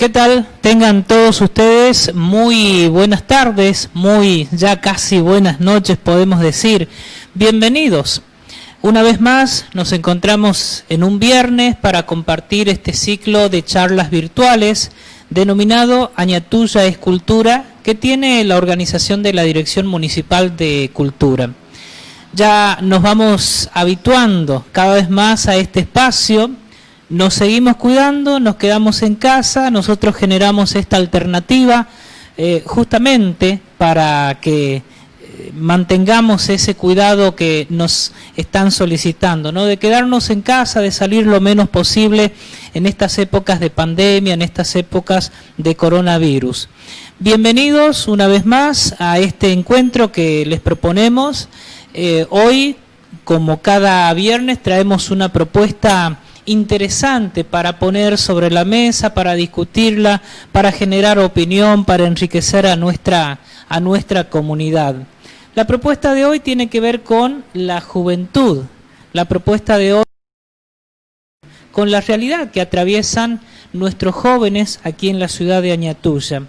¿Qué tal? Tengan todos ustedes muy buenas tardes, muy ya casi buenas noches podemos decir. Bienvenidos. Una vez más nos encontramos en un viernes para compartir este ciclo de charlas virtuales denominado Añatuya es Cultura, que tiene la organización de la Dirección Municipal de Cultura. Ya nos vamos habituando cada vez más a este espacio. Nos seguimos cuidando, nos quedamos en casa, nosotros generamos esta alternativa justamente para que mantengamos ese cuidado que nos están solicitando, ¿no? De quedarnos en casa, de salir lo menos posible en estas épocas de pandemia, en estas épocas de coronavirus. Bienvenidos una vez más a este encuentro que les proponemos. Hoy, como cada viernes, traemos una propuesta interesante para poner sobre la mesa, para discutirla, para generar opinión, para enriquecer a nuestra comunidad. La propuesta de hoy tiene que ver con la juventud. La propuesta de hoy con la realidad que atraviesan nuestros jóvenes aquí en la ciudad de Añatuya.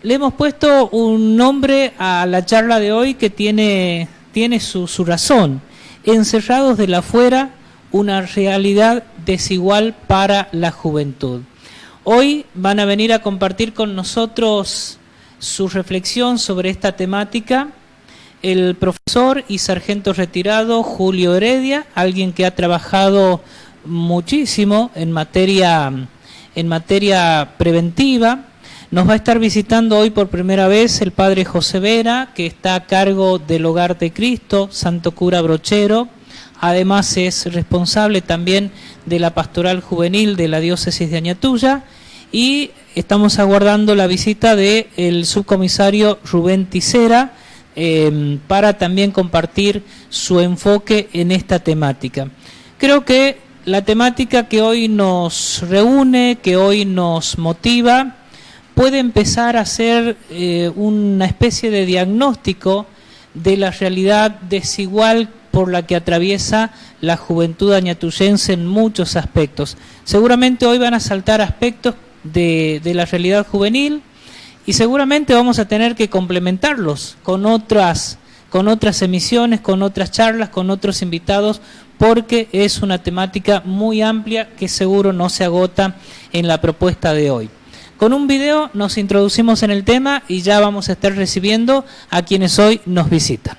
Le hemos puesto un nombre a la charla de hoy que tiene su razón. Encerrados de la afuera, una realidad desigual para la juventud. Hoy van a venir a compartir con nosotros su reflexión sobre esta temática el profesor y sargento retirado Julio Heredia, alguien que ha trabajado muchísimo en materia preventiva. Nos va a estar visitando hoy por primera vez el padre José Vera, que está a cargo del Hogar de Cristo, Santo Cura Brochero. Además es responsable también de la pastoral juvenil de la diócesis de Añatuya, y estamos aguardando la visita del subcomisario Rubén Ticera para también compartir su enfoque en esta temática. Creo que la temática que hoy nos reúne, que hoy nos motiva, puede empezar a ser una especie de diagnóstico de la realidad desigual por la que atraviesa la juventud añatuyense en muchos aspectos. Seguramente hoy van a saltar aspectos de la realidad juvenil y seguramente vamos a tener que complementarlos con otras emisiones, con otras charlas, con otros invitados, porque es una temática muy amplia que seguro no se agota en la propuesta de hoy. Con un video nos introducimos en el tema y ya vamos a estar recibiendo a quienes hoy nos visitan.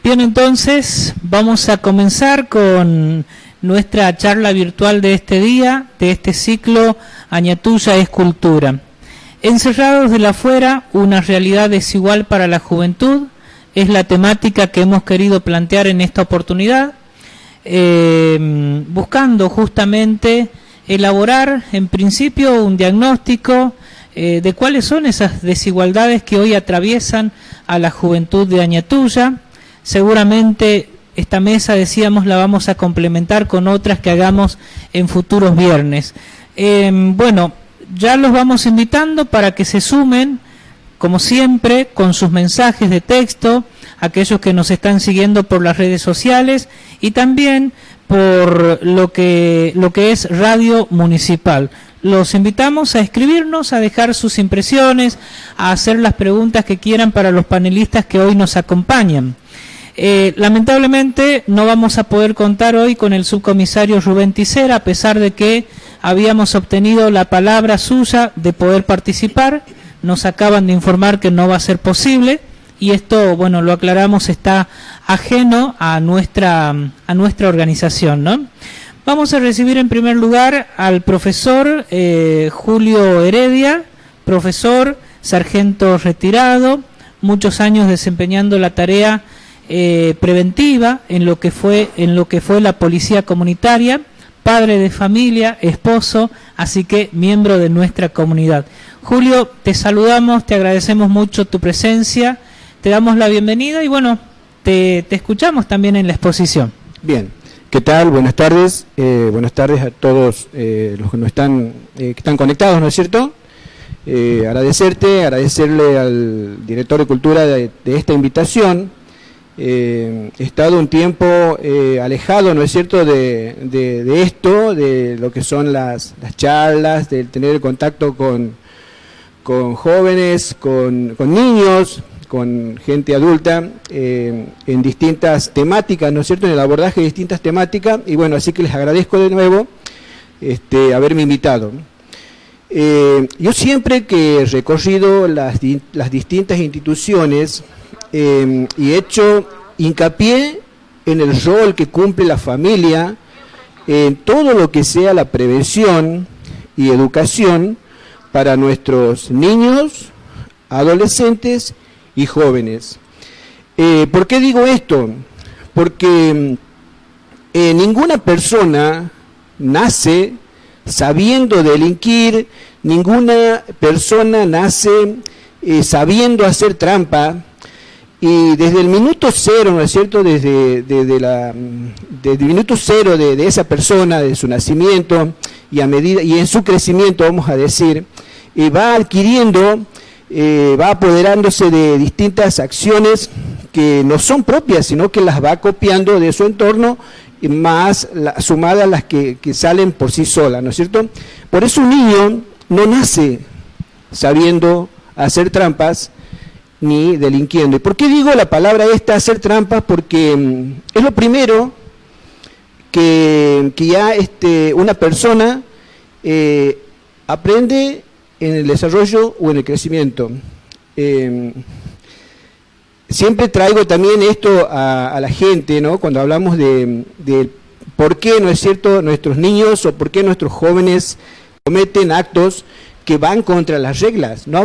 Bien, entonces vamos a comenzar con nuestra charla virtual de este día, de este ciclo Añatuya es Cultura. Encerrados de la afuera, una realidad desigual para la juventud, es la temática que hemos querido plantear en esta oportunidad, buscando justamente elaborar en principio un diagnóstico de cuáles son esas desigualdades que hoy atraviesan a la juventud de Añatuya. Seguramente esta mesa, decíamos, la vamos a complementar con otras que hagamos en futuros viernes. Bueno, ya los vamos invitando para que se sumen, como siempre, con sus mensajes de texto, aquellos que nos están siguiendo por las redes sociales y también por lo que es Radio Municipal. Los invitamos a escribirnos, a dejar sus impresiones, a hacer las preguntas que quieran para los panelistas que hoy nos acompañan. Lamentablemente no vamos a poder contar hoy con el subcomisario Rubén Ticera, a pesar de que habíamos obtenido la palabra suya de poder participar. Nos acaban de informar que no va a ser posible y esto, bueno, lo aclaramos, está ajeno a nuestra organización, ¿no? Vamos a recibir en primer lugar al profesor Julio Heredia, profesor, sargento retirado, muchos años desempeñando la tarea preventiva en lo que fue la policía comunitaria, padre de familia, esposo, así que miembro de nuestra comunidad. Julio, te saludamos, te agradecemos mucho tu presencia, te damos la bienvenida y bueno, te escuchamos también en la exposición. Bien, ¿qué tal? Buenas tardes a todos los que nos están conectados, ¿no es cierto? Agradecerle al director de Cultura de esta invitación. He estado un tiempo alejado, ¿no es cierto?, de esto, de lo que son las charlas, de tener contacto con jóvenes, con niños, con gente adulta, en distintas temáticas, ¿no es cierto?, en el abordaje de distintas temáticas, y bueno, así que les agradezco de nuevo haberme invitado. Yo siempre que he recorrido las distintas instituciones, y he hecho hincapié en el rol que cumple la familia en todo lo que sea la prevención y educación para nuestros niños, adolescentes y jóvenes. ¿Por qué digo esto? Porque ninguna persona nace sabiendo delinquir, ninguna persona nace sabiendo hacer trampa. Y desde el minuto cero, ¿no es cierto?, desde el minuto cero de esa persona, de su nacimiento, y en su crecimiento, vamos a decir, va adquiriendo, va apoderándose de distintas acciones que no son propias, sino que las va copiando de su entorno, más sumadas a las que salen por sí solas, ¿no es cierto? Por eso un niño no nace sabiendo hacer trampas, ni delinquiendo. ¿Y por qué digo la palabra hacer trampas? Porque es lo primero que ya una persona aprende en el desarrollo o en el crecimiento. Siempre traigo también esto a la gente, ¿no?, cuando hablamos de por qué, ¿no es cierto?, nuestros niños o por qué nuestros jóvenes cometen actos que van contra las reglas. No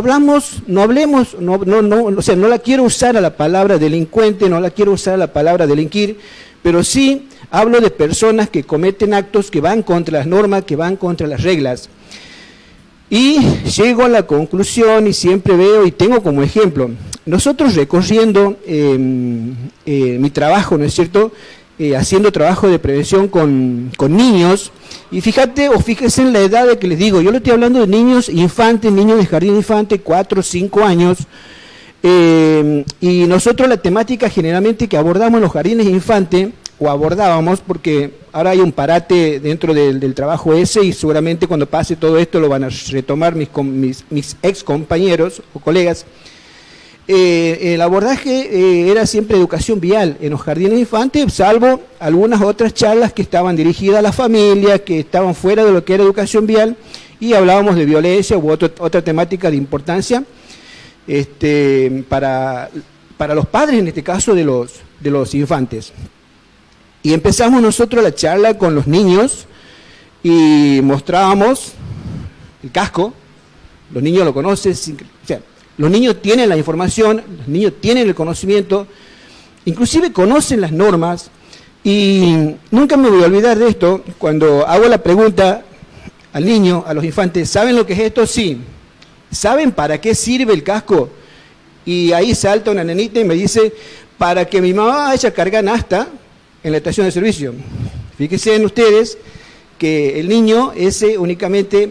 la quiero usar a la palabra delincuente, no la quiero usar a la palabra delinquir, pero sí hablo de personas que cometen actos que van contra las normas, que van contra las reglas. Y llego a la conclusión y siempre veo y tengo como ejemplo, nosotros recorriendo mi trabajo, ¿no es cierto?, haciendo trabajo de prevención con niños, y fíjense en la edad de que les digo, yo le estoy hablando de niños infantes, niños de jardín de infante, 4 o 5 años, y nosotros la temática generalmente que abordamos en los jardines de infante, o abordábamos, porque ahora hay un parate dentro del trabajo ese, y seguramente cuando pase todo esto lo van a retomar mis ex compañeros o colegas. El abordaje era siempre educación vial en los jardines de infantes, salvo algunas otras charlas que estaban dirigidas a la familia, que estaban fuera de lo que era educación vial, y hablábamos de violencia u otra temática de importancia para los padres, en este caso de de los infantes. Y empezamos nosotros la charla con los niños y mostrábamos el casco. Los niños lo conocen, o sea, los niños tienen la información, los niños tienen el conocimiento, inclusive conocen las normas. Y nunca me voy a olvidar de esto, cuando hago la pregunta al niño, a los infantes, ¿saben lo que es esto? Sí. ¿Saben para qué sirve el casco? Y ahí salta una nenita y me dice, para que mi mamá vaya a cargar nafta en la estación de servicio. Fíjense en ustedes que el niño ese únicamente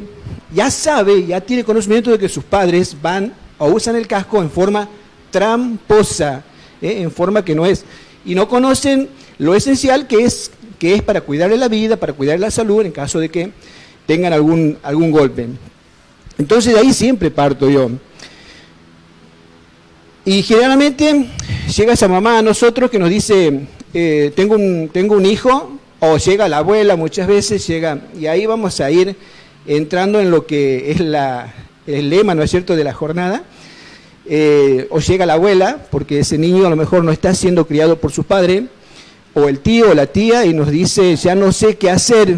ya sabe, ya tiene conocimiento de que sus padres van o usan el casco en forma tramposa, en forma que no es. Y no conocen lo esencial que es para cuidarle la vida, para cuidar la salud en caso de que tengan algún golpe. Entonces de ahí siempre parto yo. Y generalmente llega esa mamá a nosotros que nos dice, tengo un hijo, o llega la abuela muchas veces, llega, y ahí vamos a ir entrando en lo que es el lema, ¿no es cierto?, de la jornada. O llega la abuela, porque ese niño a lo mejor no está siendo criado por su padre, o el tío o la tía, y nos dice, ya no sé qué hacer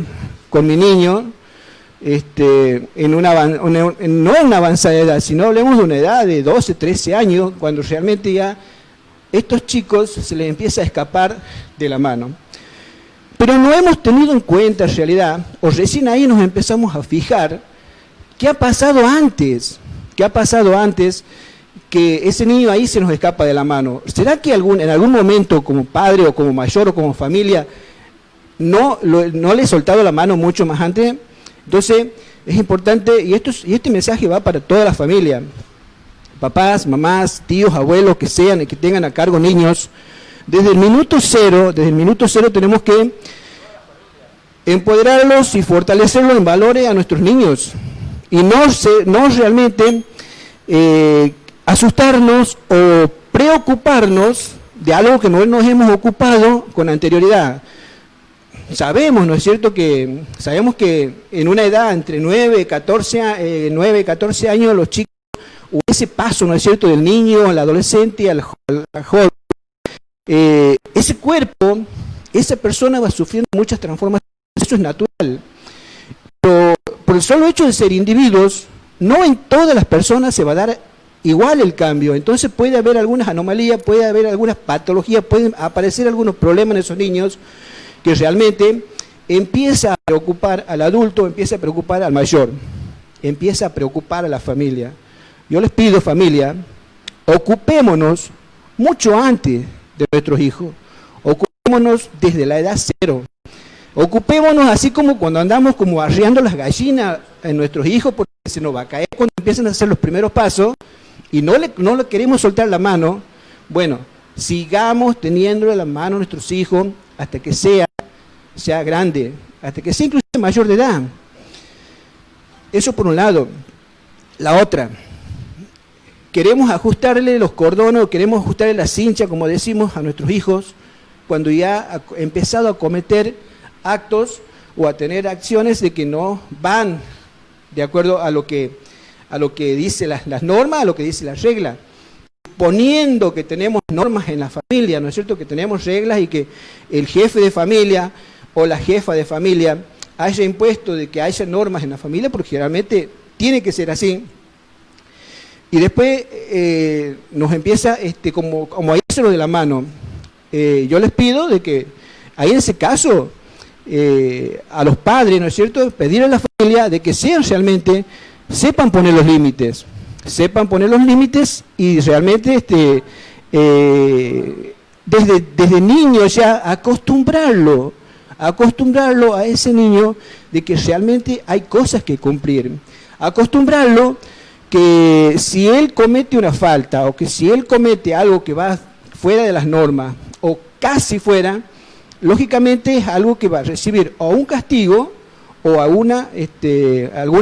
con mi niño, no en una avanzada edad, sino hablemos de una edad de 12, 13 años, cuando realmente ya estos chicos se les empieza a escapar de la mano. Pero no hemos tenido en cuenta en realidad, o recién ahí nos empezamos a fijar, ¿qué ha pasado antes? ¿Qué ha pasado antes que ese niño ahí se nos escapa de la mano? ¿Será que en algún momento como padre o como mayor o como familia no le he soltado la mano mucho más antes? Entonces es importante, y este mensaje va para toda la familia, papás, mamás, tíos, abuelos, que sean y que tengan a cargo niños. Desde el minuto cero tenemos que empoderarlos y fortalecerlos en valores a nuestros niños y no realmente asustarnos o preocuparnos de algo que no nos hemos ocupado con anterioridad. Sabemos, ¿no es cierto?, sabemos que en una edad entre 9 y 14 años los chicos, o ese paso, ¿no es cierto?, del niño al adolescente, al joven, ese cuerpo, esa persona va sufriendo muchas transformaciones, eso es natural. Pero por el solo hecho de ser individuos, no en todas las personas se va a dar igual el cambio. Entonces puede haber algunas anomalías, puede haber algunas patologías, pueden aparecer algunos problemas en esos niños que realmente empieza a preocupar al adulto, empieza a preocupar al mayor, empieza a preocupar a la familia. Yo les pido, familia, ocupémonos mucho antes de nuestros hijos, ocupémonos desde la edad cero, ocupémonos así como cuando andamos como arriando las gallinas en nuestros hijos, porque se nos va a caer cuando empiezan a hacer los primeros pasos y no le queremos soltar la mano. Bueno, sigamos teniéndole la mano a nuestros hijos hasta que sea grande, hasta que sea inclusive mayor de edad. Eso por un lado. La otra, queremos ajustarle los cordones, o queremos ajustarle la cincha, como decimos, a nuestros hijos, cuando ya ha empezado a cometer actos o a tener acciones de que no van de acuerdo a lo que dice las normas, a lo que dice la regla. Poniendo que tenemos normas en la familia, ¿no es cierto?, que tenemos reglas y que el jefe de familia o la jefa de familia haya impuesto de que haya normas en la familia, porque generalmente tiene que ser así. Y después nos empieza como a írselo de la mano. Yo les pido de que ahí en ese caso a los padres, ¿no es cierto?, pedir a la familia de que sean realmente, sepan poner los límites y realmente desde niño ya acostumbrarlo a ese niño de que realmente hay cosas que cumplir, acostumbrarlo que si él comete una falta o que si él comete algo que va fuera de las normas o casi fuera, lógicamente es algo que va a recibir o un castigo o alguna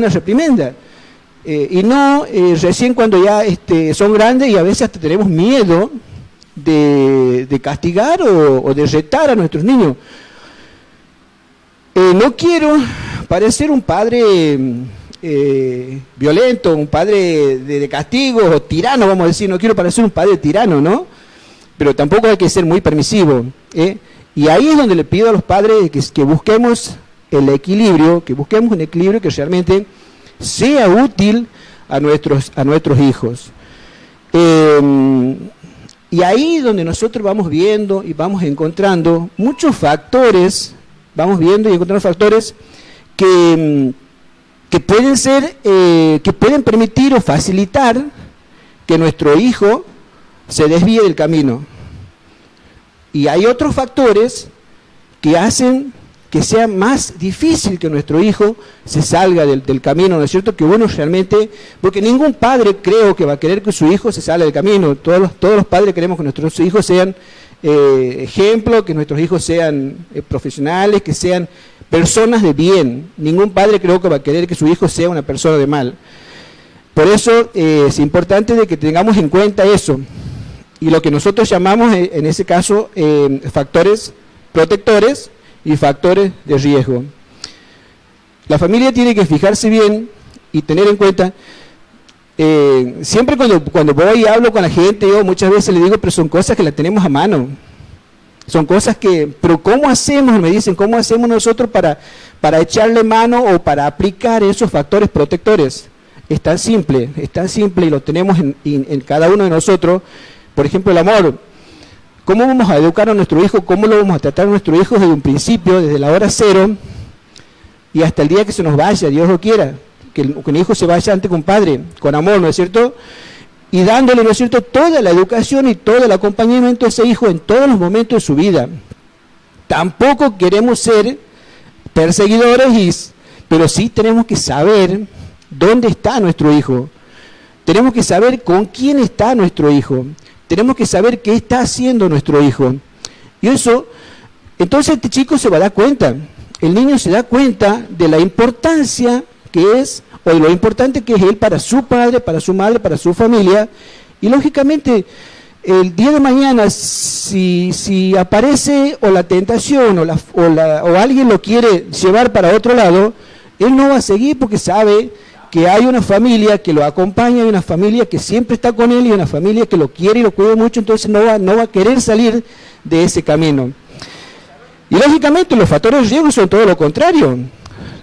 reprimenda. Y no recién cuando ya son grandes y a veces hasta tenemos miedo de castigar o de retar a nuestros niños. No quiero parecer un padre violento, un padre de castigo o tirano, vamos a decir, no quiero parecer un padre tirano, ¿no? pero tampoco hay que ser muy permisivo, ¿eh? Y ahí es donde le pido a los padres que busquemos el equilibrio, que busquemos un equilibrio que realmente sea útil a nuestros hijos. Y ahí donde nosotros vamos viendo y vamos encontrando muchos factores, vamos viendo y encontrando factores que pueden ser, que pueden permitir o facilitar que nuestro hijo se desvíe del camino. Y hay otros factores que hacen que sea más difícil que nuestro hijo se salga del camino, ¿no es cierto? Que uno realmente, porque ningún padre creo que va a querer que su hijo se salga del camino. Todos los padres queremos que nuestros hijos sean ejemplo, que nuestros hijos sean profesionales, que sean personas de bien. Ningún padre creo que va a querer que su hijo sea una persona de mal. Por eso es importante de que tengamos en cuenta eso. Y lo que nosotros llamamos en ese caso factores protectores y factores de riesgo. La familia tiene que fijarse bien y tener en cuenta, siempre cuando voy y hablo con la gente, yo muchas veces le digo, pero son cosas que las tenemos a mano. Son cosas que, pero ¿cómo hacemos? Me dicen, ¿cómo hacemos nosotros para echarle mano o para aplicar esos factores protectores? Es tan simple y lo tenemos en cada uno de nosotros. Por ejemplo, el amor. ¿Cómo vamos a educar a nuestro hijo? ¿Cómo lo vamos a tratar a nuestro hijo desde un principio, desde la hora cero y hasta el día que se nos vaya, Dios lo quiera? Que el hijo se vaya ante con padre, con amor, ¿no es cierto? Y dándole, ¿no es cierto?, toda la educación y todo el acompañamiento a ese hijo en todos los momentos de su vida. Tampoco queremos ser perseguidores, pero sí tenemos que saber dónde está nuestro hijo. Tenemos que saber con quién está nuestro hijo. Tenemos que saber qué está haciendo nuestro hijo. Y eso, entonces este chico se va a dar cuenta. El niño se da cuenta de la importancia que es, o de lo importante que es él para su padre, para su madre, para su familia. Y lógicamente, el día de mañana, si aparece o la tentación o alguien lo quiere llevar para otro lado, él no va a seguir porque sabe que hay una familia que lo acompaña, hay una familia que siempre está con él y una familia que lo quiere y lo cuida mucho, entonces no va a querer salir de ese camino. Y lógicamente los factores de riesgo son todo lo contrario.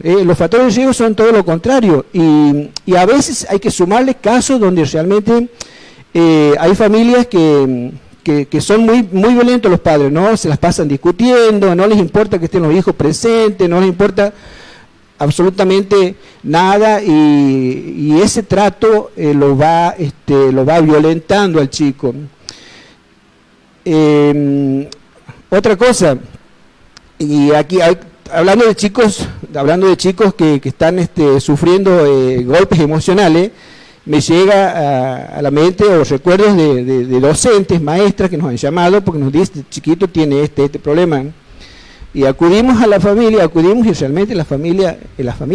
Los factores de riesgo son todo lo contrario. Y a veces hay que sumarle casos donde realmente hay familias que son muy violentos los padres, ¿no? Se las pasan discutiendo, no les importa que estén los hijos presentes, no les importa absolutamente nada, y ese trato lo va violentando al chico. Otra cosa, y aquí hablando de chicos que están sufriendo golpes emocionales, me llega a la mente o recuerdos de docentes, maestras que nos han llamado porque nos dicen, este chiquito tiene este problema. Y acudimos a la familia, y realmente en la familia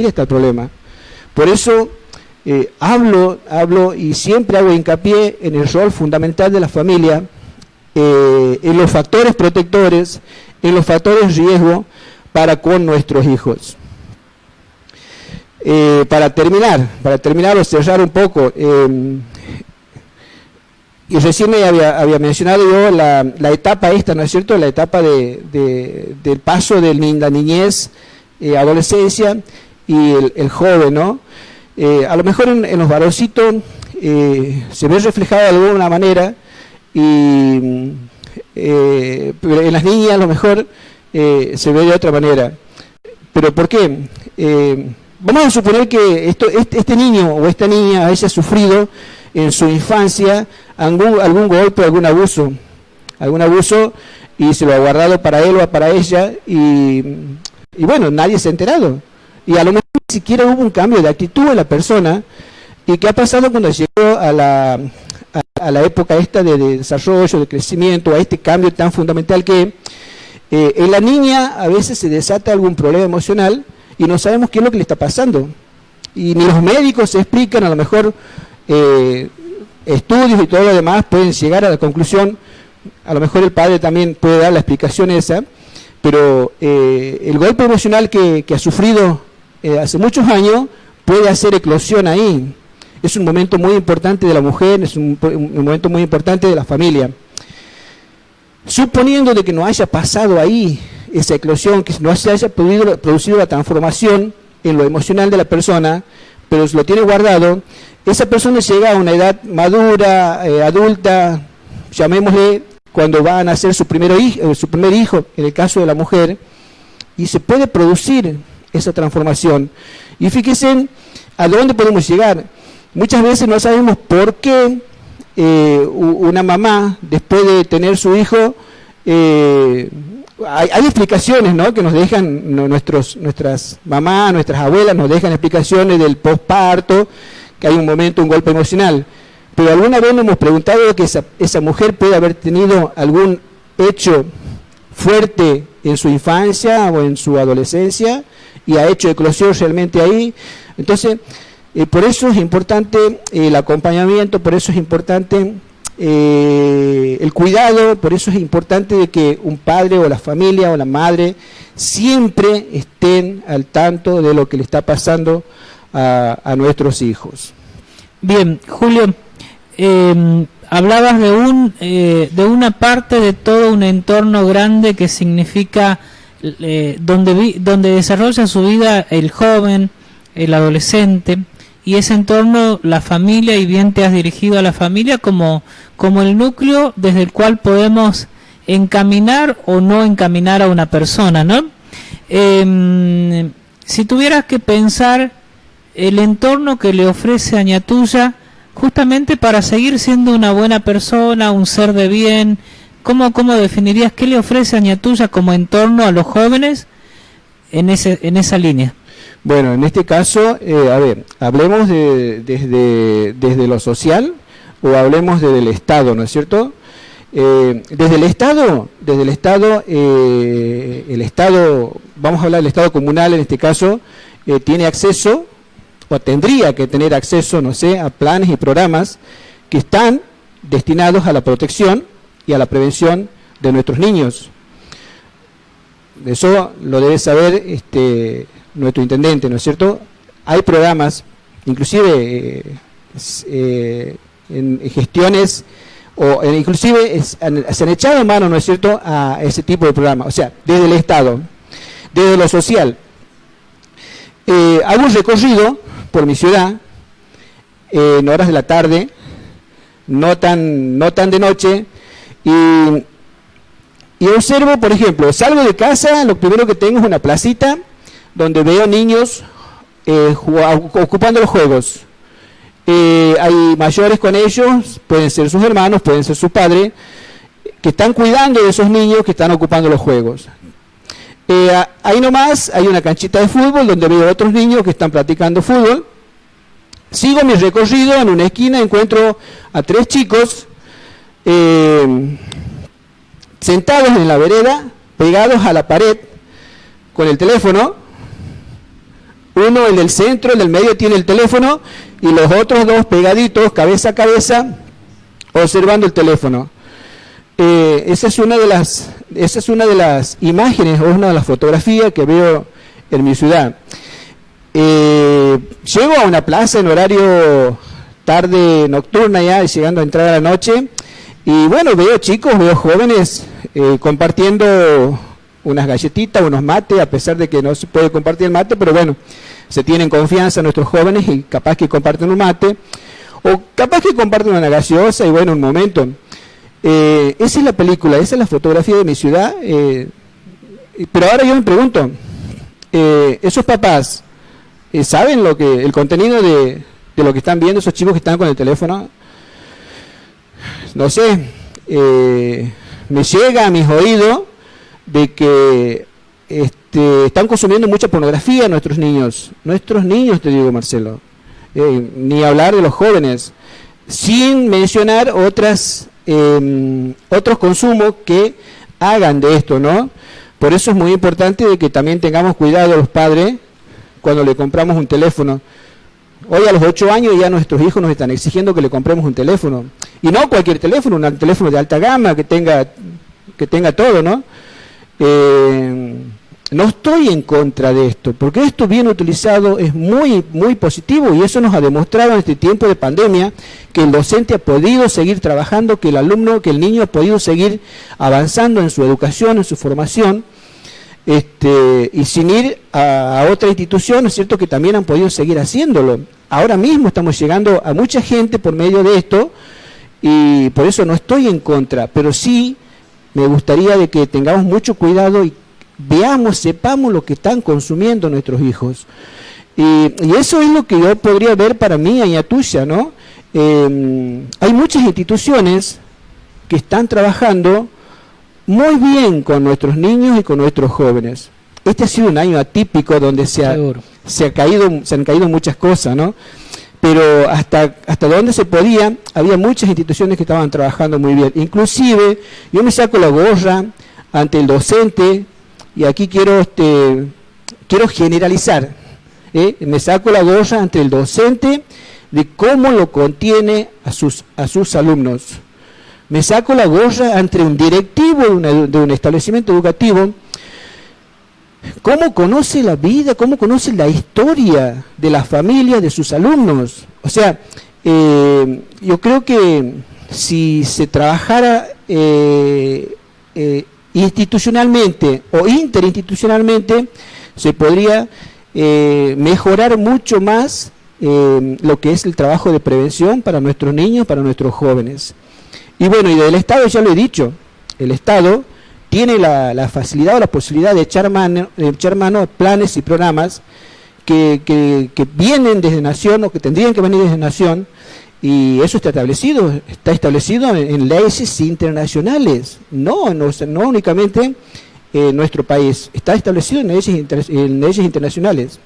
está el problema. Por eso hablo y siempre hago hincapié en el rol fundamental de la familia, en los factores protectores, en los factores de riesgo para con nuestros hijos. Para terminar o cerrar un poco, y recién me había mencionado yo la etapa esta, ¿no es cierto?, la etapa del paso de la niñez, adolescencia y el joven, ¿no? A lo mejor en los varoncitos se ve reflejado de alguna manera, pero en las niñas a lo mejor se ve de otra manera. ¿Pero por qué? Vamos a suponer que este niño o esta niña haya sufrido en su infancia algún golpe, algún abuso, y se lo ha guardado para él o para ella, y bueno, nadie se ha enterado. Y a lo mejor ni siquiera hubo un cambio de actitud en la persona. ¿Y qué ha pasado cuando llegó a la época esta de desarrollo, de crecimiento, a este cambio tan fundamental que en la niña a veces se desata algún problema emocional y no sabemos qué es lo que le está pasando? Y ni los médicos se explican, a lo mejor estudios y todo lo demás pueden llegar a la conclusión, a lo mejor el padre también puede dar la explicación esa, pero el golpe emocional que ha sufrido hace muchos años puede hacer eclosión ahí. Es un momento muy importante de la mujer, es un momento muy importante de la familia. suponiendo de que no haya pasado ahí esa eclosión, que no se haya producido la transformación en lo emocional de la persona, pero lo tiene guardado, esa persona llega a una edad madura, adulta, llamémosle, cuando va a nacer su primer hijo, en el caso de la mujer, y se puede producir esa transformación. Y fíjense a dónde podemos llegar. Muchas veces no sabemos por qué una mamá, después de tener su hijo, hay explicaciones, ¿no?, que nos dejan nuestras mamás, nuestras abuelas, nos dejan explicaciones del posparto, que hay un momento, un golpe emocional. Pero alguna vez nos hemos preguntado que esa mujer puede haber tenido algún hecho fuerte en su infancia o en su adolescencia y ha hecho eclosión realmente ahí. Entonces, por eso es importante el acompañamiento, por eso es importante el cuidado, por eso es importante de que un padre o la familia o la madre siempre estén al tanto de lo que le está pasando a nuestros hijos. Bien, Julio, hablabas de una parte de todo un entorno grande que significa donde desarrolla su vida el joven, el adolescente, y ese entorno, la familia, y bien te has dirigido a la familia como el núcleo desde el cual podemos encaminar o no encaminar a una persona, ¿no? Si tuvieras que pensar el entorno que le ofrece Añatuya justamente para seguir siendo una buena persona, un ser de bien, ¿cómo definirías qué le ofrece Añatuya como entorno a los jóvenes en esa línea? Bueno, en este caso, hablemos desde lo social o hablemos desde el Estado, ¿no es cierto? Desde el Estado, vamos a hablar del Estado comunal en este caso, tiene acceso, o tendría que tener acceso, no sé, a planes y programas que están destinados a la protección y a la prevención de nuestros niños. Eso lo debe saber nuestro intendente, ¿no es cierto? Hay programas, inclusive en gestiones, o inclusive se han echado mano, ¿no es cierto?, a ese tipo de programas, o sea, desde el Estado, desde lo social. Hago un recorrido por mi ciudad, en horas de la tarde, no tan de noche, y observo, por ejemplo, salgo de casa, lo primero que tengo es una placita, donde veo niños ocupando los juegos. Hay mayores con ellos, pueden ser sus hermanos, pueden ser su padre, que están cuidando de esos niños que están ocupando los juegos. Ahí nomás hay una canchita de fútbol donde veo otros niños que están practicando fútbol. Sigo mi recorrido, en una esquina encuentro a 3 chicos sentados en la vereda, pegados a la pared, con el teléfono. Uno, el del centro, el del medio tiene el teléfono, y los otros 2 pegaditos, cabeza a cabeza, observando el teléfono. Esa es una de las imágenes, o una de las fotografías que veo en mi ciudad. Llego a una plaza en horario tarde nocturna ya, llegando a entrar a la noche, y bueno, veo chicos, veo jóvenes compartiendo unas galletitas, unos mates, a pesar de que no se puede compartir el mate, pero bueno, se tienen confianza nuestros jóvenes y capaz que comparten un mate, o capaz que comparten una gaseosa, y bueno, un momento. Esa es la película, esa es la fotografía de mi ciudad, pero ahora yo me pregunto, esos papás saben el contenido de lo que están viendo esos chicos que están con el teléfono. No sé, me llega a mis oídos de que están consumiendo mucha pornografía nuestros niños, te digo, Marcelo, ni hablar de los jóvenes, sin mencionar otros consumos que hagan de esto, ¿no? Por eso es muy importante de que también tengamos cuidado los padres cuando le compramos un teléfono. Hoy a los 8 años ya nuestros hijos nos están exigiendo que le compremos un teléfono, y no cualquier teléfono, un teléfono de alta gama que tenga todo, ¿no? no estoy en contra de esto, porque esto bien utilizado es muy, muy positivo, y eso nos ha demostrado en este tiempo de pandemia que el docente ha podido seguir trabajando, que el alumno, que el niño ha podido seguir avanzando en su educación, en su formación, y sin ir a otra institución, ¿no es cierto?, que también han podido seguir haciéndolo. Ahora mismo estamos llegando a mucha gente por medio de esto, y por eso no estoy en contra, pero sí me gustaría de que tengamos mucho cuidado y veamos, sepamos lo que están consumiendo nuestros hijos. Y eso es lo que yo podría ver para mí, Añatuya, ¿no? Hay muchas instituciones que están trabajando muy bien con nuestros niños y con nuestros jóvenes. Este ha sido un año atípico donde se han caído muchas cosas, ¿no? Pero hasta donde se podía, había muchas instituciones que estaban trabajando muy bien. Inclusive, yo me saco la gorra ante el docente, y aquí quiero generalizar, me saco la gorra ante el docente de cómo lo contiene a sus alumnos. Me saco la gorra ante un directivo de un establecimiento educativo, cómo conoce la vida, cómo conoce la historia de la familia de sus alumnos. O sea, yo creo que si se trabajara institucionalmente o interinstitucionalmente, se podría mejorar mucho más lo que es el trabajo de prevención para nuestros niños, para nuestros jóvenes. Y bueno, y del Estado ya lo he dicho, el Estado tiene la facilidad o la posibilidad de echar mano a planes y programas que vienen desde Nación, o que tendrían que venir desde Nación, y eso está establecido en leyes internacionales, no únicamente en nuestro país, está establecido en leyes internacionales.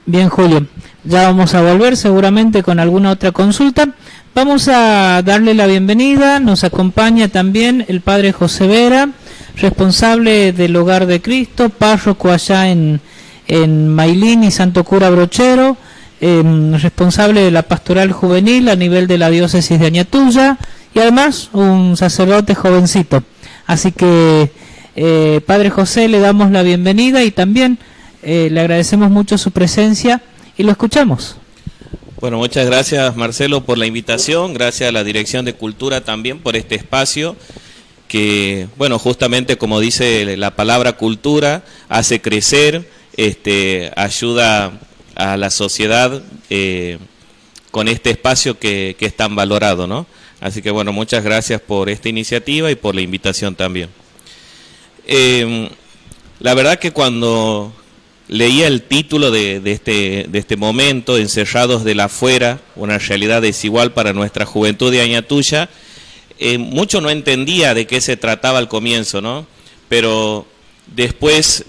Bien, Julio, ya vamos a volver seguramente con alguna otra consulta. Vamos a darle la bienvenida, nos acompaña también el padre José Vera, responsable del Hogar de Cristo, párroco allá en Mailín y Santo Cura Brochero, responsable de la pastoral juvenil a nivel de la diócesis de Añatuya, y además un sacerdote jovencito. Así que, padre José, le damos la bienvenida y también le agradecemos mucho su presencia y lo escuchamos. Bueno, muchas gracias, Marcelo, por la invitación, gracias a la Dirección de Cultura también por este espacio que, bueno, justamente como dice la palabra cultura, hace crecer, ayuda a la sociedad con este espacio que es tan valorado, ¿no? Así que, bueno, muchas gracias por esta iniciativa y por la invitación también. La verdad que cuando leía el título de este momento, Encerrados de la Afuera, una realidad desigual para nuestra juventud de Añatuya, mucho no entendía de qué se trataba al comienzo, ¿no? Pero después,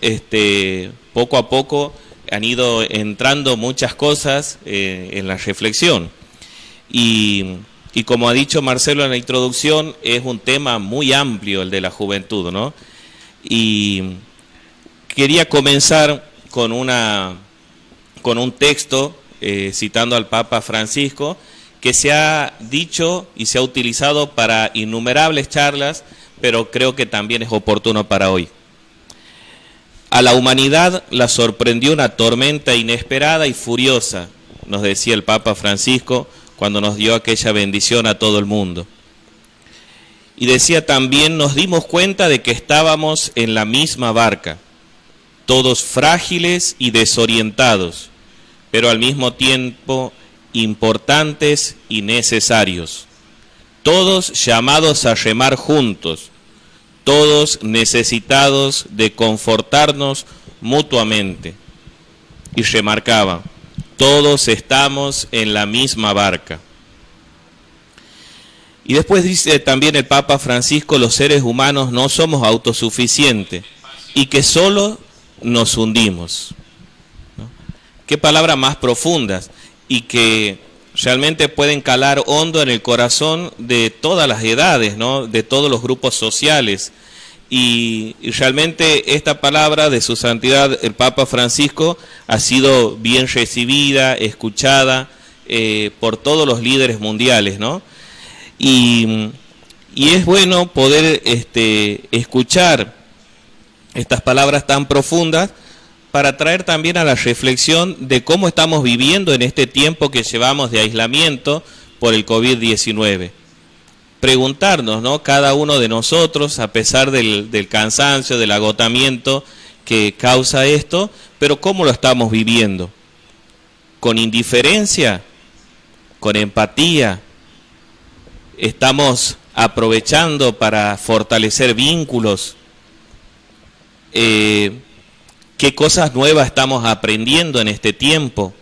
poco a poco, han ido entrando muchas cosas en la reflexión. Y como ha dicho Marcelo en la introducción, es un tema muy amplio el de la juventud, ¿no? Y quería comenzar con un texto citando al Papa Francisco que se ha dicho y se ha utilizado para innumerables charlas, pero creo que también es oportuno para hoy. A la humanidad la sorprendió una tormenta inesperada y furiosa, nos decía el Papa Francisco cuando nos dio aquella bendición a todo el mundo. Y decía también, nos dimos cuenta de que estábamos en la misma barca, todos frágiles y desorientados, pero al mismo tiempo importantes y necesarios, todos llamados a remar juntos, todos necesitados de confortarnos mutuamente. Y remarcaba, todos estamos en la misma barca. Y después dice también el Papa Francisco, los seres humanos no somos autosuficientes y que solo nos hundimos, ¿no? Qué palabras más profundas y que realmente pueden calar hondo en el corazón de todas las edades, ¿no? De todos los grupos sociales. Y realmente esta palabra de su santidad el Papa Francisco ha sido bien recibida, escuchada por todos los líderes mundiales, ¿no? Y es bueno poder escuchar estas palabras tan profundas para traer también a la reflexión de cómo estamos viviendo en este tiempo que llevamos de aislamiento por el COVID-19. Preguntarnos, ¿no?, cada uno de nosotros, a pesar del cansancio, del agotamiento que causa esto, pero ¿cómo lo estamos viviendo? ¿Con indiferencia? ¿Con empatía? ¿Estamos aprovechando para fortalecer vínculos? ¿Qué cosas nuevas estamos aprendiendo en este tiempo?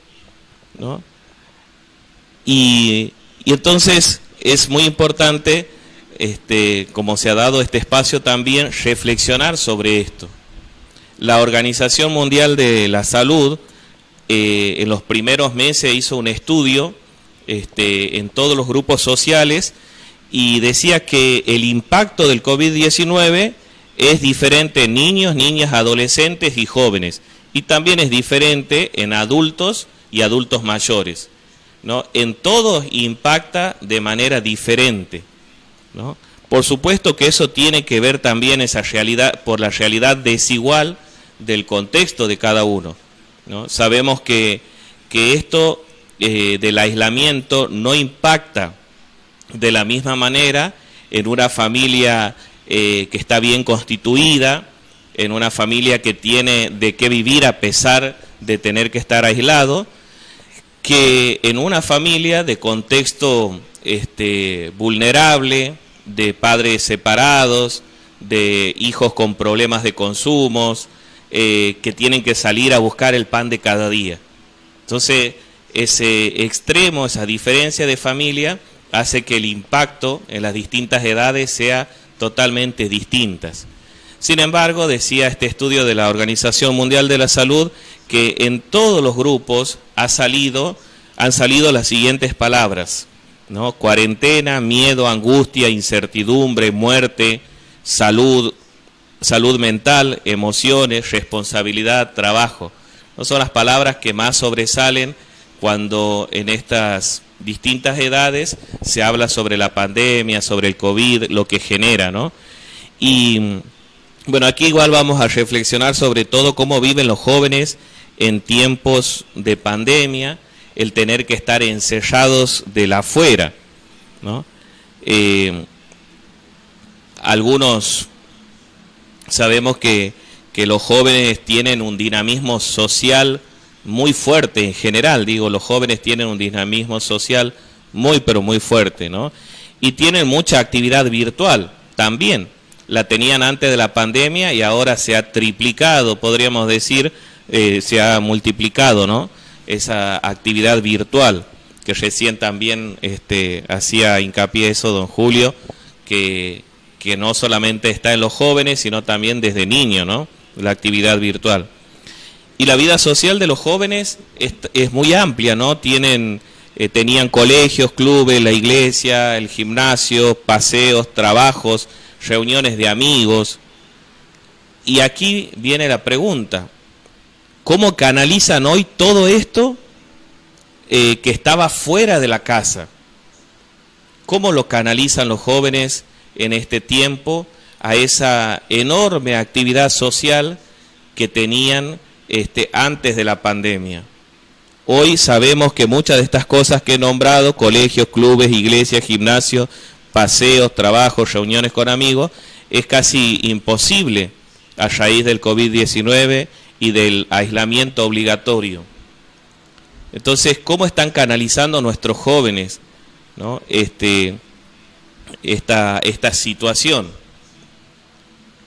¿No? Y entonces es muy importante, como se ha dado este espacio también, reflexionar sobre esto. La Organización Mundial de la Salud en los primeros meses hizo un estudio en todos los grupos sociales y decía que el impacto del COVID-19 es diferente en niños, niñas, adolescentes y jóvenes, y también es diferente en adultos y adultos mayores, ¿no? En todos impacta de manera diferente, ¿no? Por supuesto que eso tiene que ver también esa realidad, por la realidad desigual del contexto de cada uno, ¿no? Sabemos que esto del aislamiento no impacta de la misma manera en una familia que está bien constituida, en una familia que tiene de qué vivir a pesar de tener que estar aislado, que en una familia de contexto vulnerable, de padres separados, de hijos con problemas de consumos, que tienen que salir a buscar el pan de cada día. Entonces, ese extremo, esa diferencia de familia, hace que el impacto en las distintas edades sea totalmente distintas. Sin embargo, decía este estudio de la Organización Mundial de la Salud que en todos los grupos han salido las siguientes palabras, ¿no? Cuarentena, miedo, angustia, incertidumbre, muerte, salud mental, emociones, responsabilidad, trabajo. No son las palabras que más sobresalen cuando en estas distintas edades se habla sobre la pandemia, sobre el COVID, lo que genera, ¿no? Y bueno, aquí igual vamos a reflexionar sobre todo cómo viven los jóvenes en tiempos de pandemia, el tener que estar encerrados de la afuera, ¿no? Algunos sabemos que los jóvenes tienen un dinamismo social muy fuerte en general, los jóvenes tienen un dinamismo social muy pero muy fuerte, ¿no? Y tienen mucha actividad virtual también. La tenían antes de la pandemia y ahora se ha triplicado, podríamos decir, se ha multiplicado, ¿no?, esa actividad virtual, que recién también hacía hincapié eso don Julio, que no solamente está en los jóvenes, sino también desde niños, ¿no?, la actividad virtual. Y la vida social de los jóvenes es muy amplia, ¿no? Tenían colegios, clubes, la iglesia, el gimnasio, paseos, trabajos, reuniones de amigos. Y aquí viene la pregunta: ¿cómo canalizan hoy todo esto que estaba fuera de la casa? ¿Cómo lo canalizan los jóvenes en este tiempo a esa enorme actividad social que tenían antes de la pandemia? Hoy sabemos que muchas de estas cosas que he nombrado, colegios, clubes, iglesias, gimnasios, paseos, trabajos, reuniones con amigos, es casi imposible a raíz del COVID-19 y del aislamiento obligatorio. Entonces, ¿cómo están canalizando nuestros jóvenes, ¿no?, esta situación?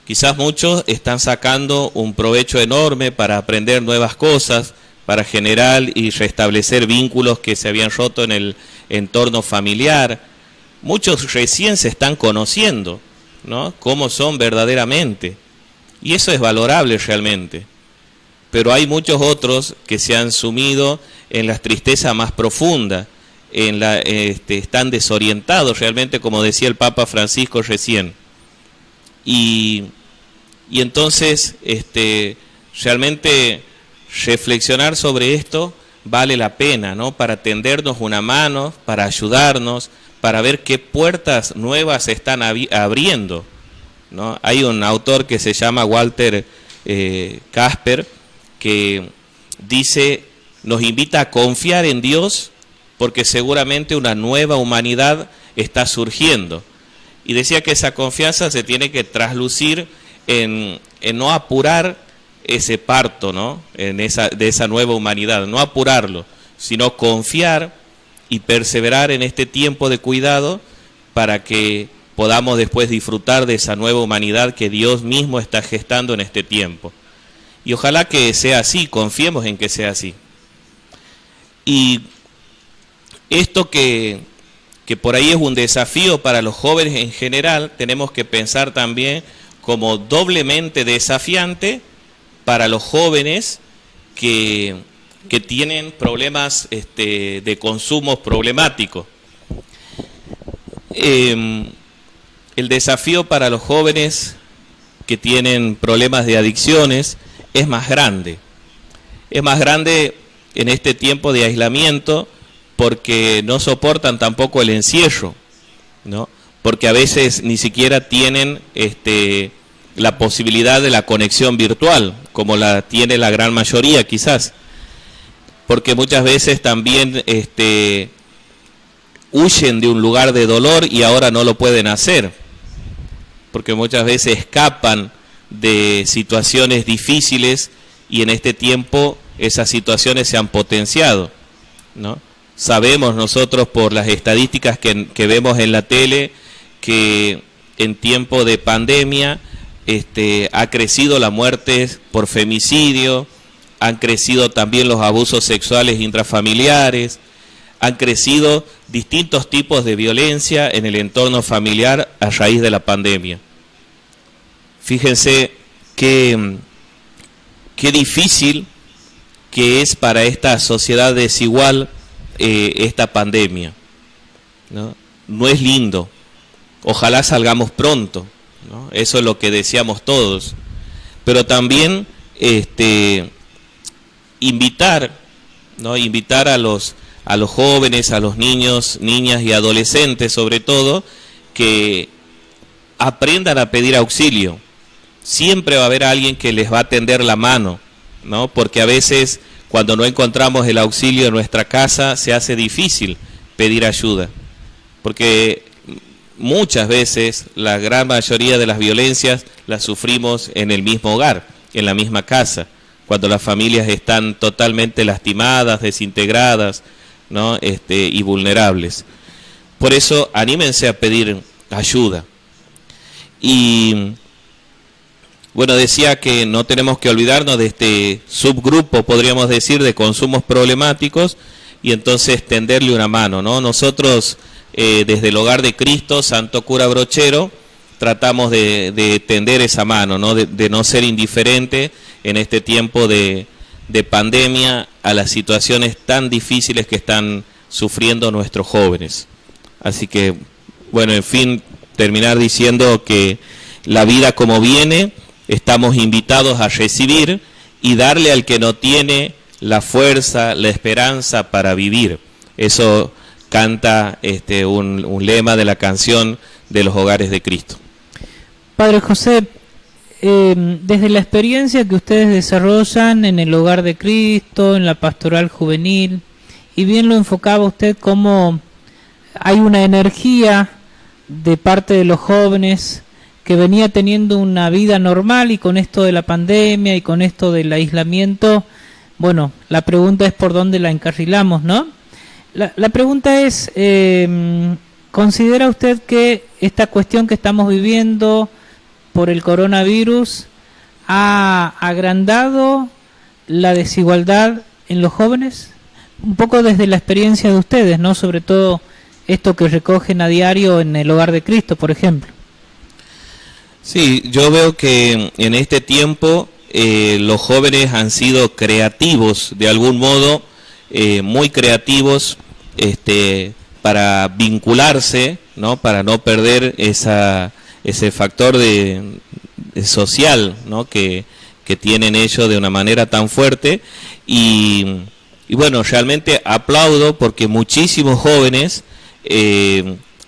Quizás muchos están sacando un provecho enorme para aprender nuevas cosas, para generar y restablecer vínculos que se habían roto en el entorno familiar. Muchos recién se están conociendo, ¿no?, cómo son verdaderamente. Y eso es valorable realmente. Pero hay muchos otros que se han sumido en la tristeza más profunda, están desorientados realmente, como decía el Papa Francisco recién. Y entonces realmente reflexionar sobre esto vale la pena, ¿no?, para tendernos una mano, para ayudarnos, para ver qué puertas nuevas se están abriendo, ¿no? Hay un autor que se llama Walter Casper, que dice, nos invita a confiar en Dios porque seguramente una nueva humanidad está surgiendo. Y decía que esa confianza se tiene que traslucir en no apurar ese parto, ¿no? De esa nueva humanidad, no apurarlo, sino confiar y perseverar en este tiempo de cuidado para que podamos después disfrutar de esa nueva humanidad que Dios mismo está gestando en este tiempo. Y ojalá que sea así, confiemos en que sea así. Y esto que por ahí es un desafío para los jóvenes en general, tenemos que pensar también como doblemente desafiante para los jóvenes que tienen problemas de consumo problemáticos. El desafío para los jóvenes que tienen problemas de adicciones es más grande. Es más grande en este tiempo de aislamiento porque no soportan tampoco el encierro, ¿no? Porque a veces ni siquiera tienen la posibilidad de la conexión virtual, como la tiene la gran mayoría quizás. Porque muchas veces también huyen de un lugar de dolor y ahora no lo pueden hacer. Porque muchas veces escapan de situaciones difíciles y en este tiempo esas situaciones se han potenciado, ¿no? Sabemos nosotros por las estadísticas que vemos en la tele que en tiempo de pandemia ha crecido la muerte por femicidio, han crecido también los abusos sexuales intrafamiliares, han crecido distintos tipos de violencia en el entorno familiar a raíz de la pandemia. Fíjense qué difícil que es para esta sociedad desigual esta pandemia, ¿no? No es lindo, ojalá salgamos pronto, ¿no? Eso es lo que deseamos todos, pero también invitar, ¿no? Invitar a los jóvenes, a los niños, niñas y adolescentes sobre todo, que aprendan a pedir auxilio. Siempre va a haber alguien que les va a tender la mano, ¿no? Porque a veces cuando no encontramos el auxilio en nuestra casa se hace difícil pedir ayuda, porque muchas veces la gran mayoría de las violencias las sufrimos en el mismo hogar, en la misma casa, cuando las familias están totalmente lastimadas, desintegradas, ¿no? Y vulnerables. Por eso anímense a pedir ayuda. Y bueno, decía que no tenemos que olvidarnos de este subgrupo, podríamos decir, de consumos problemáticos y entonces tenderle una mano, ¿no? Nosotros desde el Hogar de Cristo, Santo Cura Brochero, tratamos de tender esa mano, ¿no? De no ser indiferente en este tiempo de pandemia a las situaciones tan difíciles que están sufriendo nuestros jóvenes. Así que, bueno, en fin, terminar diciendo que la vida como viene, estamos invitados a recibir y darle al que no tiene la fuerza, la esperanza para vivir. Eso canta un lema de la canción de los Hogares de Cristo. Padre José, desde la experiencia que ustedes desarrollan en el Hogar de Cristo, en la pastoral juvenil, y bien lo enfocaba usted como hay una energía de parte de los jóvenes que venía teniendo una vida normal y con esto de la pandemia y con esto del aislamiento, bueno, la pregunta es por dónde la encarrilamos, ¿no? La pregunta es, ¿considera usted que esta cuestión que estamos viviendo por el coronavirus ha agrandado la desigualdad en los jóvenes? Un poco desde la experiencia de ustedes, ¿no? Sobre todo esto que recogen a diario en el Hogar de Cristo, por ejemplo. Sí, yo veo que en este tiempo los jóvenes han sido creativos, de algún modo, muy creativos para vincularse, ¿no? Para no perder ese factor social, ¿no? que tienen ellos de una manera tan fuerte. Y bueno, realmente aplaudo porque muchísimos jóvenes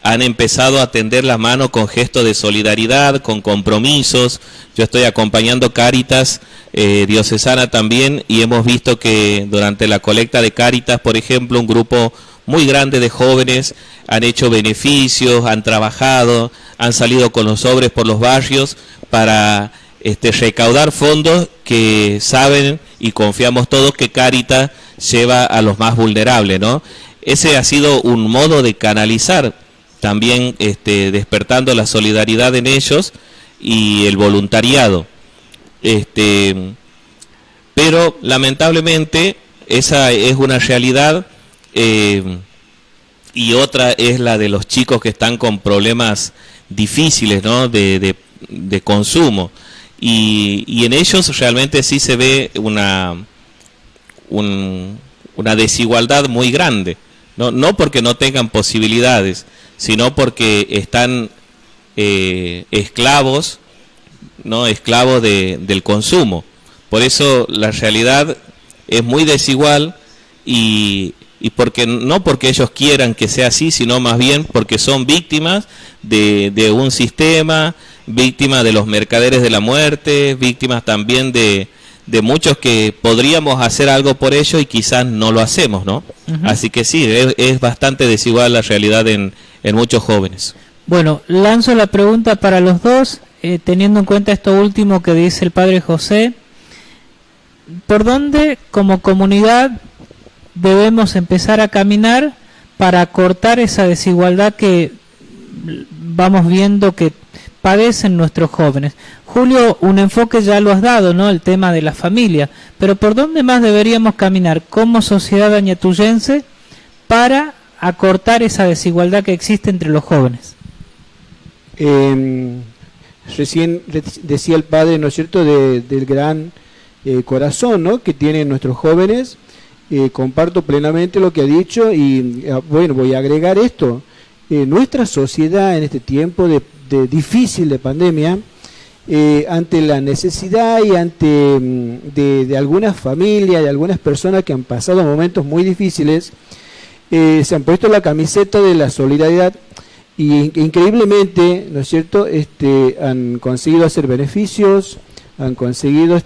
han empezado a tender la mano con gestos de solidaridad, con compromisos. Yo estoy acompañando Cáritas diocesana también, y hemos visto que durante la colecta de Cáritas, por ejemplo, un grupo muy grande de jóvenes han hecho beneficios, han trabajado, han salido con los sobres por los barrios para recaudar fondos que saben y confiamos todos que Cáritas lleva a los más vulnerables, ¿no? Ese ha sido un modo de canalizar también despertando la solidaridad en ellos y el voluntariado. Pero lamentablemente esa es una realidad, y otra es la de los chicos que están con problemas difíciles, ¿no? de consumo, y en ellos realmente sí se ve una desigualdad muy grande, no porque no tengan posibilidades, sino porque están esclavos, ¿no? Esclavos del consumo. Por eso la realidad es muy desigual, y porque no porque ellos quieran que sea así, sino más bien porque son víctimas de un sistema, víctimas de los mercaderes de la muerte, víctimas también de muchos que podríamos hacer algo por ellos y quizás no lo hacemos, ¿no? Así que sí, es bastante desigual la realidad en muchos jóvenes. Bueno, lanzo la pregunta para los dos, teniendo en cuenta esto último que dice el padre José. ¿Por dónde como comunidad debemos empezar a caminar para cortar esa desigualdad que vamos viendo que padecen nuestros jóvenes? Julio, un enfoque ya lo has dado, ¿no? El tema de la familia, pero ¿por dónde más deberíamos caminar como sociedad añatuyense para acortar esa desigualdad que existe entre los jóvenes? Recién decía el padre, ¿no es cierto?, del gran corazón, ¿no?, que tienen nuestros jóvenes. Comparto plenamente lo que ha dicho, y bueno, voy a agregar esto. Nuestra sociedad en este tiempo de difícil de pandemia, ante la necesidad y ante de algunas familias, de algunas personas que han pasado momentos muy difíciles, se han puesto la camiseta de la solidaridad, y increíblemente, ¿no es cierto?, han conseguido hacer beneficios, han conseguido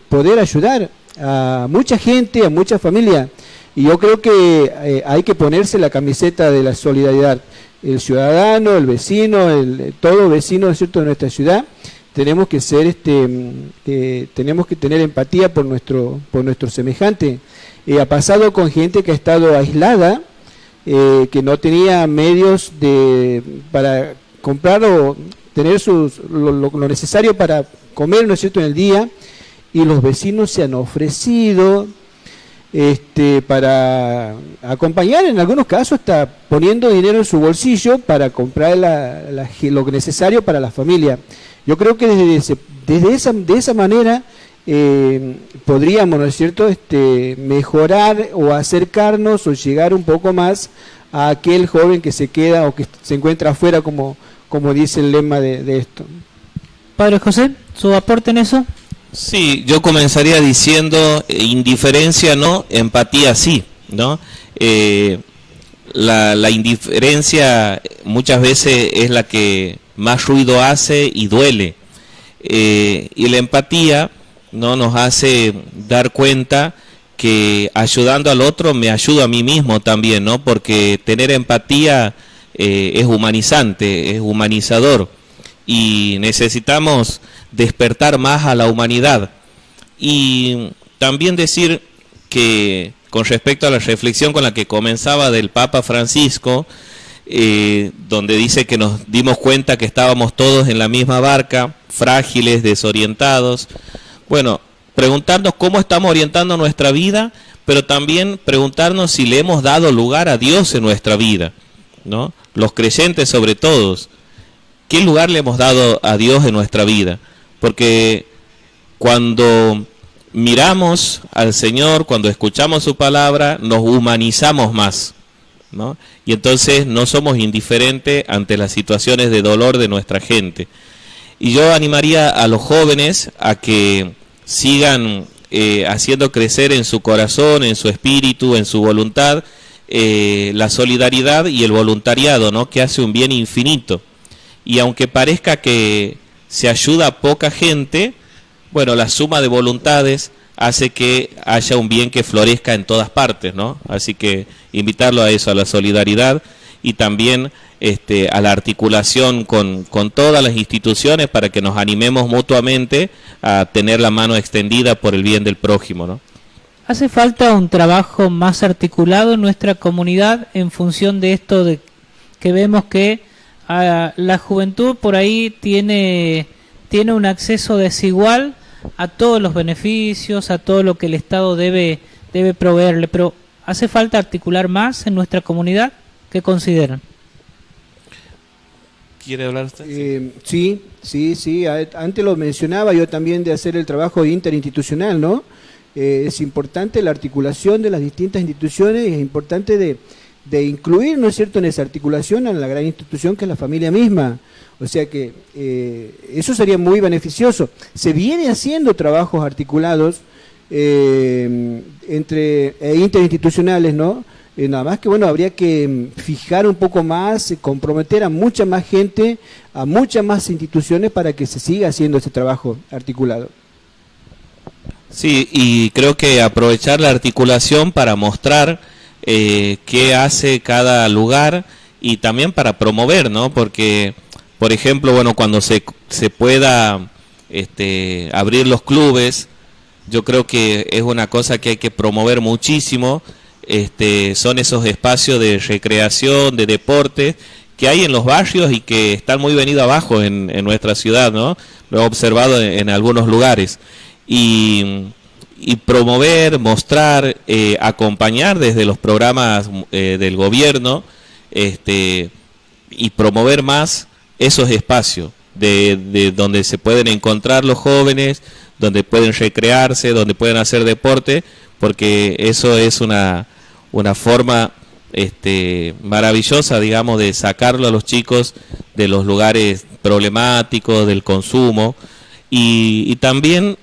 poder ayudar a mucha gente, a mucha familia. Y yo creo que hay que ponerse la camiseta de la solidaridad. El ciudadano, el vecino, todo vecino, ¿no es cierto?, de nuestra ciudad, tenemos que ser tenemos que tener empatía por nuestro semejante. Ha pasado con gente que ha estado aislada, que no tenía medios para comprar o tener lo necesario para comer, ¿no es cierto?, en el día, y los vecinos se han ofrecido para acompañar, en algunos casos hasta poniendo dinero en su bolsillo para comprar lo necesario para la familia. Yo creo que de esa manera podríamos, ¿no es cierto?, mejorar o acercarnos o llegar un poco más a aquel joven que se queda o que se encuentra afuera, como dice el lema de esto. Padre José, ¿su aporte en eso? Sí, yo comenzaría diciendo indiferencia no, empatía sí, ¿no? La indiferencia muchas veces es la que más ruido hace y duele, y la empatía no nos hace dar cuenta que ayudando al otro me ayudo a mí mismo también, ¿no? Porque tener empatía es humanizante, es humanizador, y necesitamos despertar más a la humanidad. Y también decir que con respecto a la reflexión con la que comenzaba del Papa Francisco, donde dice que nos dimos cuenta que estábamos todos en la misma barca, frágiles, desorientados. Bueno, preguntarnos cómo estamos orientando nuestra vida, pero también preguntarnos si le hemos dado lugar a Dios en nuestra vida, ¿no? Los creyentes sobre todo, ¿qué lugar le hemos dado a Dios en nuestra vida? Porque cuando miramos al Señor, cuando escuchamos su palabra, nos humanizamos más, ¿no? Y entonces no somos indiferentes ante las situaciones de dolor de nuestra gente. Y yo animaría a los jóvenes a que sigan haciendo crecer en su corazón, en su espíritu, en su voluntad, la solidaridad y el voluntariado, ¿no? Que hace un bien infinito. Y aunque parezca que se ayuda a poca gente, bueno, la suma de voluntades hace que haya un bien que florezca en todas partes, ¿no? Así que invitarlo a eso, a la solidaridad y también a la articulación con todas las instituciones para que nos animemos mutuamente a tener la mano extendida por el bien del prójimo, ¿no? ¿Hace falta un trabajo más articulado en nuestra comunidad en función de esto de que vemos que la juventud por ahí tiene un acceso desigual a todos los beneficios, a todo lo que el Estado debe proveerle, pero ¿hace falta articular más en nuestra comunidad? ¿Qué consideran? ¿Quiere hablar usted? Sí. Antes lo mencionaba yo también de hacer el trabajo interinstitucional, ¿no? Es importante la articulación de las distintas instituciones, es importante de incluir, ¿no es cierto?, en esa articulación a la gran institución que es la familia misma. O sea que eso sería muy beneficioso. Se viene haciendo trabajos articulados interinstitucionales, ¿no? Nada más que, bueno, habría que fijar un poco más, comprometer a mucha más gente, a muchas más instituciones para que se siga haciendo ese trabajo articulado. Sí, y creo que aprovechar la articulación para mostrar qué hace cada lugar y también para promover, ¿no? Porque, por ejemplo, bueno, cuando se pueda abrir los clubes, yo creo que es una cosa que hay que promover muchísimo. Son esos espacios de recreación, de deporte que hay en los barrios y que están muy venido abajo en nuestra ciudad, ¿no? Lo he observado en algunos lugares. Y promover, mostrar, acompañar desde los programas del gobierno y promover más esos espacios de donde se pueden encontrar los jóvenes, donde pueden recrearse, donde pueden hacer deporte, porque eso es una forma maravillosa, digamos, de sacarlo a los chicos de los lugares problemáticos, del consumo, y también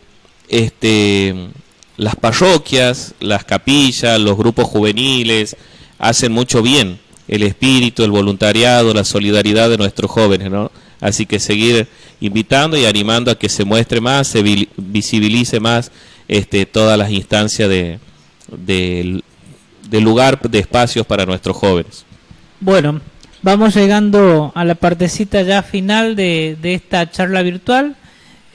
las parroquias, las capillas, los grupos juveniles hacen mucho bien, el espíritu, el voluntariado, la solidaridad de nuestros jóvenes, ¿no? Así que seguir invitando y animando a que se muestre más, se visibilice más todas las instancias de lugar, de espacios para nuestros jóvenes. Bueno, vamos llegando a la partecita ya final de esta charla virtual.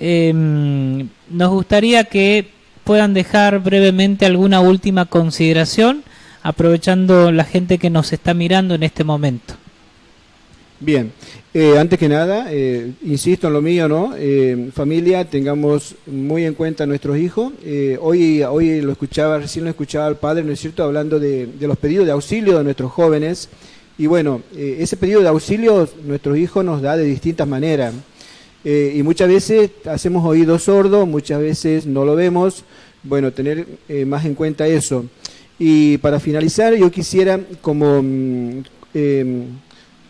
Nos gustaría que puedan dejar brevemente alguna última consideración, aprovechando la gente que nos está mirando en este momento. Bien, antes que nada, insisto en lo mío, ¿no? Familia, tengamos muy en cuenta a nuestros hijos. Hoy recién lo escuchaba al padre, ¿no es cierto?, hablando de los pedidos de auxilio de nuestros jóvenes. Y bueno, ese pedido de auxilio nuestros hijos nos da de distintas maneras. Y muchas veces hacemos oídos sordos, muchas veces no lo vemos. Bueno, tener más en cuenta eso. Y para finalizar, yo quisiera como...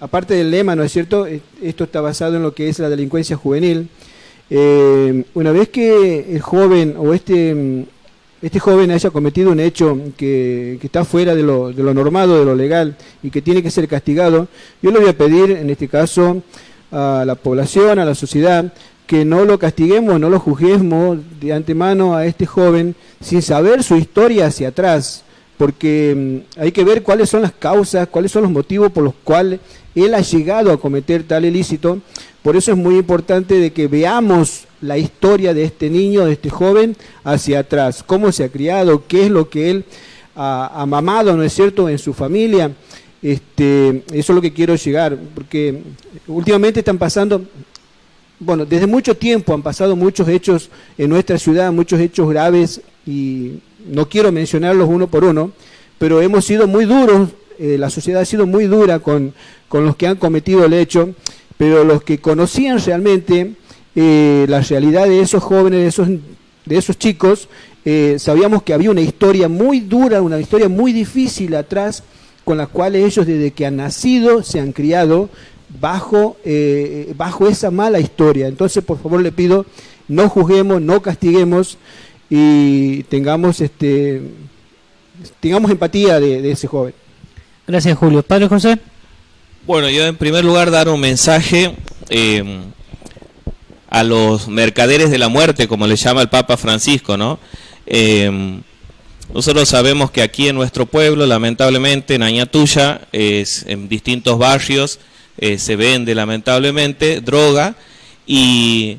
aparte del lema, ¿no es cierto?, esto está basado en lo que es la delincuencia juvenil. Una vez que el joven o este joven haya cometido un hecho que está fuera de lo normado, de lo legal y que tiene que ser castigado, yo le voy a pedir, en este caso, a la población, a la sociedad, que no lo castiguemos, no lo juzguemos de antemano a este joven sin saber su historia hacia atrás, porque hay que ver cuáles son las causas, cuáles son los motivos por los cuales él ha llegado a cometer tal ilícito. Por eso es muy importante de que veamos la historia de este niño, de este joven, hacia atrás, cómo se ha criado, qué es lo que él ha mamado, ¿no es cierto?, en su familia. Eso es lo que quiero llegar, porque últimamente están pasando, bueno, desde mucho tiempo han pasado muchos hechos en nuestra ciudad, muchos hechos graves, y no quiero mencionarlos uno por uno, pero hemos sido muy duros, la sociedad ha sido muy dura con los que han cometido el hecho, pero los que conocían realmente la realidad de esos jóvenes, de esos chicos, sabíamos que había una historia muy dura, una historia muy difícil atrás, con las cuales ellos desde que han nacido se han criado bajo esa mala historia. Entonces, por favor, le pido, no juzguemos, no castiguemos y tengamos empatía de ese joven. Gracias, Julio. Padre José. Bueno, yo en primer lugar dar un mensaje a los mercaderes de la muerte, como le llama el Papa Francisco, ¿no? Nosotros sabemos que aquí en nuestro pueblo, lamentablemente, en Añatuya, en distintos barrios, se vende lamentablemente droga y,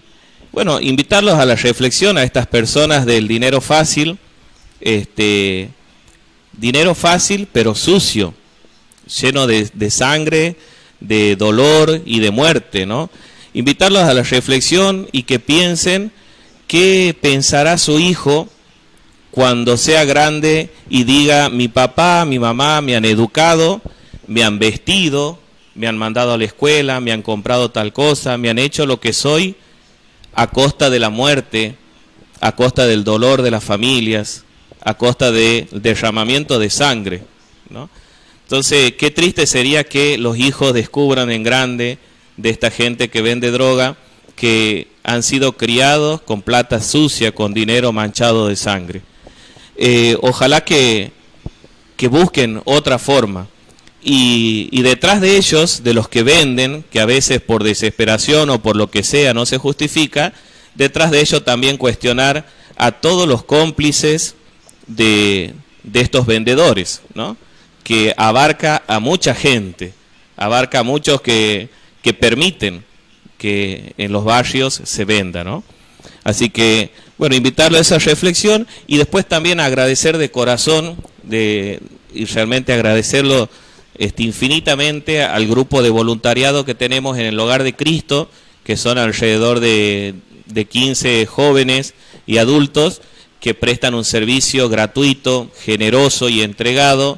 bueno, invitarlos a la reflexión a estas personas del dinero fácil, dinero fácil pero sucio, lleno de sangre, de dolor y de muerte, ¿no? Invitarlos a la reflexión y que piensen qué pensará su hijo cuando sea grande y diga: mi papá, mi mamá me han educado, me han vestido, me han mandado a la escuela, me han comprado tal cosa, me han hecho lo que soy a costa de la muerte, a costa del dolor de las familias, a costa del derramamiento de sangre, ¿no? Entonces, qué triste sería que los hijos descubran en grande de esta gente que vende droga que han sido criados con plata sucia, con dinero manchado de sangre. Ojalá que busquen otra forma. Y detrás de ellos, de los que venden, que a veces por desesperación o por lo que sea no se justifica, detrás de ellos también cuestionar a todos los cómplices de estos vendedores, ¿no? Que abarca a mucha gente, abarca a muchos que permiten que en los barrios se venda, ¿no? Así que, bueno, invitarlo a esa reflexión y después también agradecer de corazón y realmente agradecerlo infinitamente al grupo de voluntariado que tenemos en el Hogar de Cristo, que son alrededor de 15 jóvenes y adultos que prestan un servicio gratuito, generoso y entregado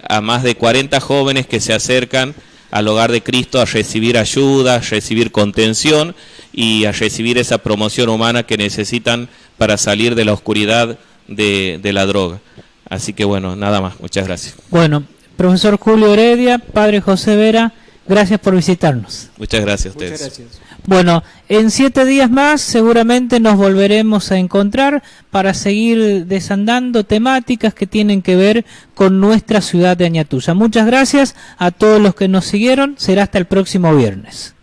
a más de 40 jóvenes que se acercan al Hogar de Cristo a recibir ayuda, a recibir contención y a recibir esa promoción humana que necesitan para salir de la oscuridad de la droga. Así que bueno, nada más. Muchas gracias. Bueno, profesor Julio Heredia, padre José Vera, gracias por visitarnos. Muchas gracias a ustedes. Muchas gracias. Bueno, en 7 días más seguramente nos volveremos a encontrar para seguir desandando temáticas que tienen que ver con nuestra ciudad de Añatuya. Muchas gracias a todos los que nos siguieron. Será hasta el próximo viernes.